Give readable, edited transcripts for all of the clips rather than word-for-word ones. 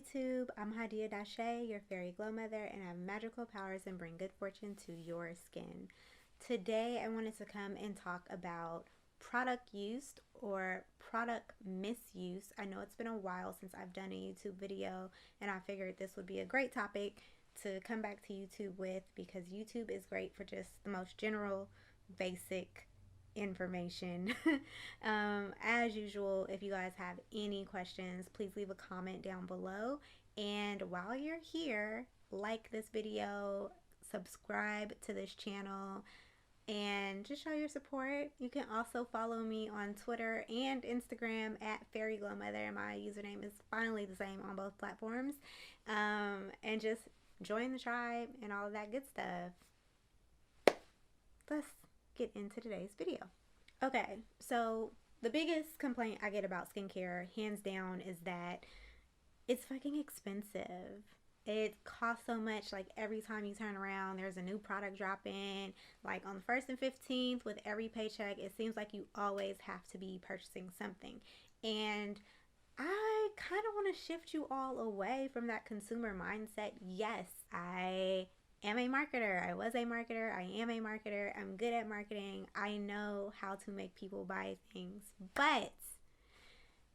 YouTube. I'm Hadia Dashe, your fairy glow mother, and I have magical powers and bring good fortune to your skin. Today, I wanted to come and talk about product use or product misuse. I know it's been a while since I've done a YouTube video, and I figured this would be a great topic to come back to YouTube with because YouTube is great for just the most general, basic information. As usual, if you guys have any questions, please leave a comment down below. And while you're here, like this video, subscribe to this channel, and just show your support. You can also follow me on Twitter and Instagram at Fairy Glow Mother. My username is finally the same on both platforms. And just join the tribe and all of that good stuff. Let's get into today's video. Okay, so the biggest complaint I get about skincare, hands down, is that it's fucking expensive. It costs so much. Like every time you turn around, there's a new product dropping. Like on the 1st and 15th, with every paycheck, it seems like you always have to be purchasing something. And I kind of want to shift you all away from that consumer mindset. Yes, I am a marketer. I was a marketer. I am a marketer. I'm good at marketing. I know how to make people buy things. But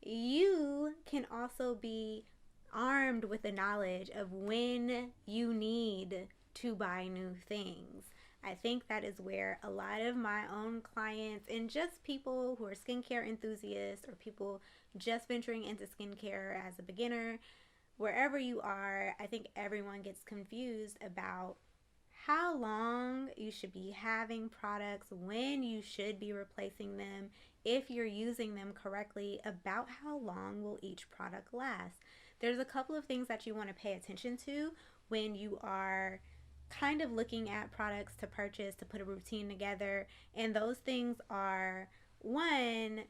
you can also be armed with the knowledge of when you need to buy new things. I think that is where a lot of my own clients and just people who are skincare enthusiasts or people just venturing into skincare as a beginner, wherever you are, I think everyone gets confused about how long you should be having products, when you should be replacing them, if you're using them correctly, about how long will each product last. There's a couple of things that you want to pay attention to when you are kind of looking at products to purchase, to put a routine together. And those things are, one,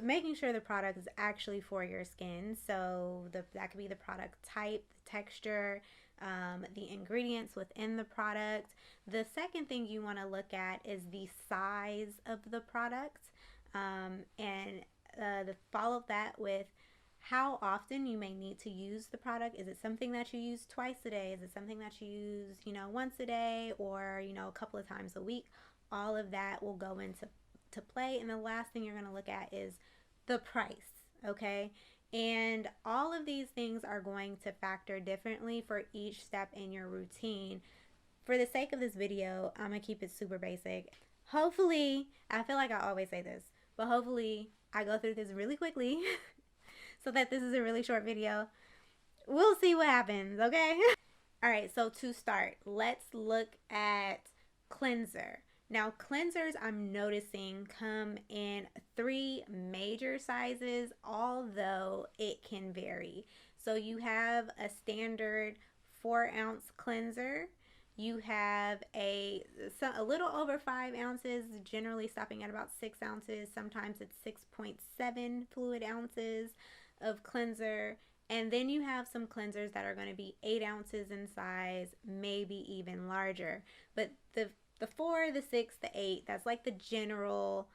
making sure the product is actually for your skin. So that could be the product type, the texture, the ingredients within the product. The second thing you want to look at is the size of the product, and follow that with how often you may need to use the product. Is it something that you use twice a day? Is it something that you use, once a day, or, a couple of times a week? All of that will go into play. And the last thing you're going to look at is the price, okay? And all of these things are going to factor differently for each step in your routine. For the sake of this video, I'm going to keep it super basic. Hopefully, I feel like I always say this, but hopefully I go through this really quickly so that this is a really short video. We'll see what happens, okay? All right, so to start, let's look at cleanser. Now, cleansers, I'm noticing, come in 3 major sizes, although it can vary. So you have a standard 4-ounce cleanser. You have a little over 5 ounces, generally stopping at about 6 ounces. Sometimes it's 6.7 fluid ounces of cleanser. And then you have some cleansers that are going to be 8 ounces in size, maybe even larger. But the 4, the 6, the 8, that's like the general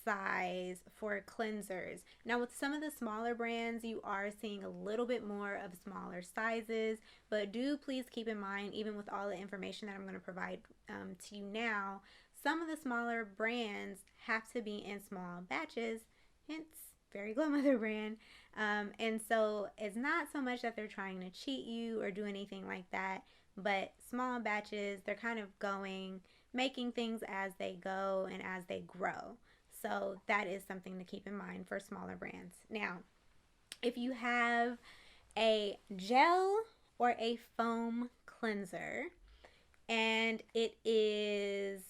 size for cleansers. Now with some of the smaller brands, you are seeing a little bit more of smaller sizes, but do please keep in mind, even with all the information that I'm going to provide to you now, some of the smaller brands have to be in small batches, hence Fairy Glow Mother brand. And so it's not so much that they're trying to cheat you or do anything like that, but small batches, they're kind of making things as they go and as they grow. So that is something to keep in mind for smaller brands. Now, if you have a gel or a foam cleanser and it is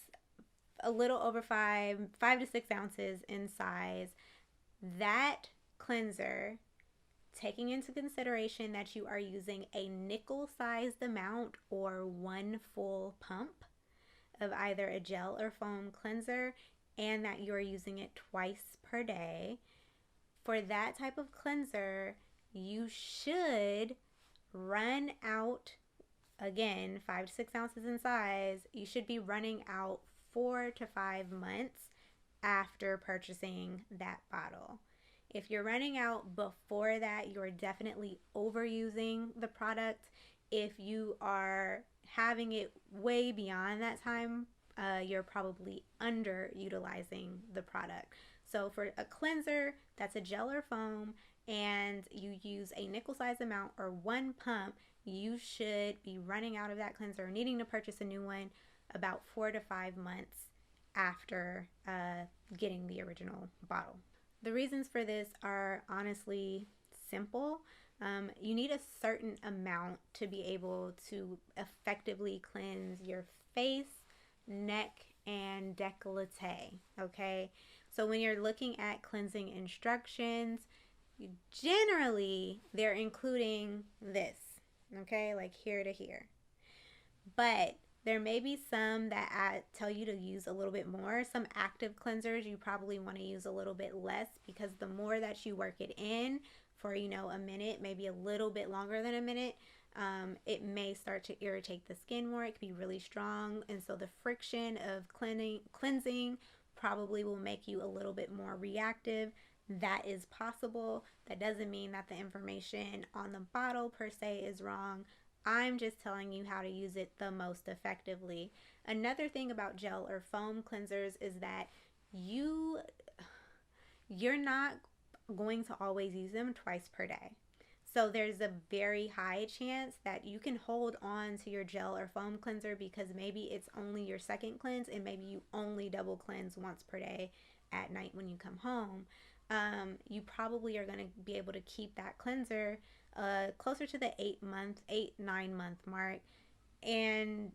a little over 5 to 6 ounces in size, that cleanser, taking into consideration that you are using a nickel-sized amount or 1 full pump of either a gel or foam cleanser, and that you're using it twice per day, for that type of cleanser, you should run out, again, 5 to 6 ounces in size, you should be running out 4 to 5 months after purchasing that bottle. If you're running out before that, you're definitely overusing the product. If you are having it way beyond that time, you're probably underutilizing the product. So for a cleanser that's a gel or foam and you use a nickel size amount or one pump, you should be running out of that cleanser or needing to purchase a new one about 4 to 5 months after getting the original bottle. The reasons for this are honestly simple. You need a certain amount to be able to effectively cleanse your face, neck, and décolleté. Okay, so when you're looking at cleansing instructions, generally they're including this, okay, like here to here. But there may be some that tell you to use a little bit more. Some active cleansers you probably want to use a little bit less, because the more that you work it in for, a minute, maybe a little bit longer than a minute, it may start to irritate the skin more. It can be really strong. And so the friction of cleansing probably will make you a little bit more reactive. That is possible. That doesn't mean that the information on the bottle per se is wrong. I'm just telling you how to use it the most effectively. Another thing about gel or foam cleansers is that you're not going to always use them twice per day. So there's a very high chance that you can hold on to your gel or foam cleanser because maybe it's only your second cleanse and maybe you only double cleanse once per day at night when you come home. You probably are going to be able to keep that cleanser closer to the 8-9 month mark. And,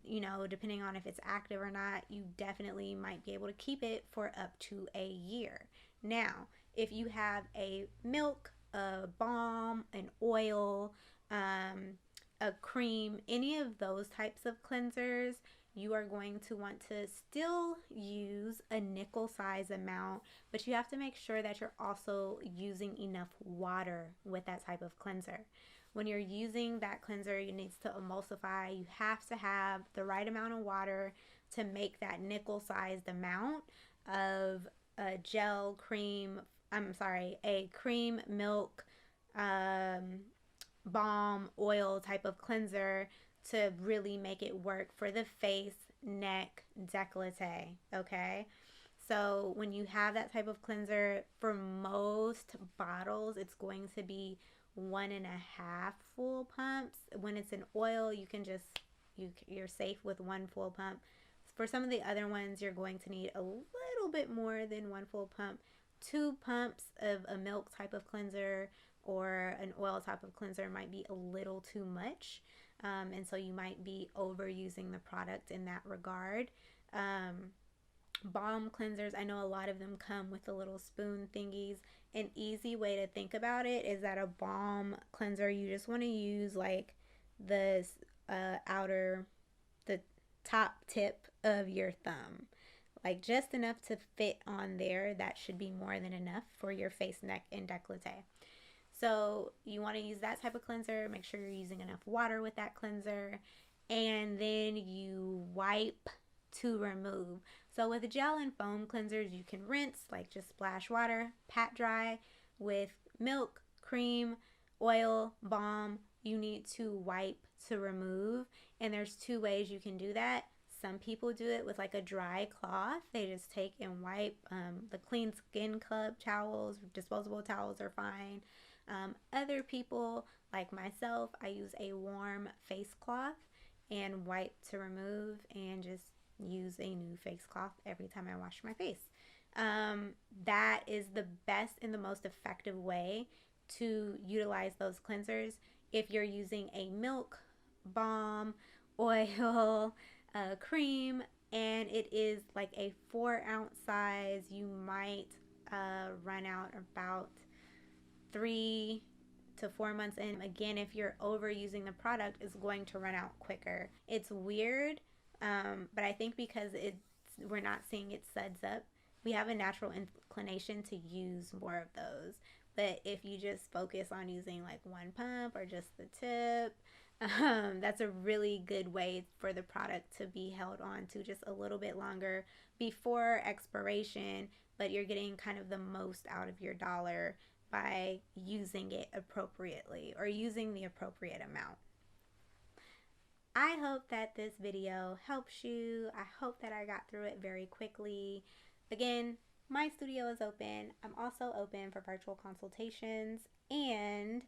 depending on if it's active or not, you definitely might be able to keep it for up to a year. Now, if you have a milk, a balm, an oil, a cream, any of those types of cleansers, you are going to want to still use a nickel size amount, but you have to make sure that you're also using enough water with that type of cleanser. When you're using that cleanser, it needs to emulsify. You have to have the right amount of water to make that nickel sized amount of a cream, milk, balm, oil type of cleanser to really make it work for the face, neck, décolleté, okay? So when you have that type of cleanser, for most bottles, it's going to be 1.5 full pumps. When it's an oil, you're safe with one full pump. For some of the other ones, you're going to need a little bit more than one full pump. 2 pumps of a milk type of cleanser or an oil type of cleanser might be a little too much. And so you might be overusing the product in that regard. Balm cleansers, I know a lot of them come with the little spoon thingies. An easy way to think about it is that a balm cleanser, you just want to use like the top tip of your thumb. Like just enough to fit on there. That should be more than enough for your face, neck, and décolleté. So you want to use that type of cleanser. Make sure you're using enough water with that cleanser. And then you wipe to remove. So with gel and foam cleansers, you can rinse, like just splash water, pat dry. With milk, cream, oil, balm, you need to wipe to remove. And there's 2 ways you can do that. Some people do it with like a dry cloth. They just take and wipe. The clean skin club towels, disposable towels are fine. Other people, like myself, I use a warm face cloth and wipe to remove and just use a new face cloth every time I wash my face. That is the best and the most effective way to utilize those cleansers. If you're using a milk, balm, oil, cream, and it is like a 4-ounce size, you might run out about 3 to 4 months in. Again, if you're overusing the product, it's going to run out quicker. It's weird, but I think because we're not seeing it suds up, we have a natural inclination to use more of those. But if you just focus on using like one pump or just the tip, that's a really good way for the product to be held on to just a little bit longer before expiration, but you're getting kind of the most out of your dollar by using it appropriately or using the appropriate amount. I hope that this video helps you. I hope that I got through it very quickly. Again, my studio is open. I'm also open for virtual consultations, and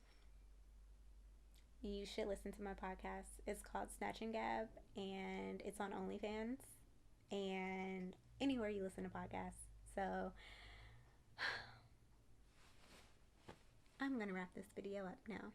you should listen to my podcast. It's called Snatch and Gab, and it's on OnlyFans and anywhere you listen to podcasts. So I'm going to wrap this video up now.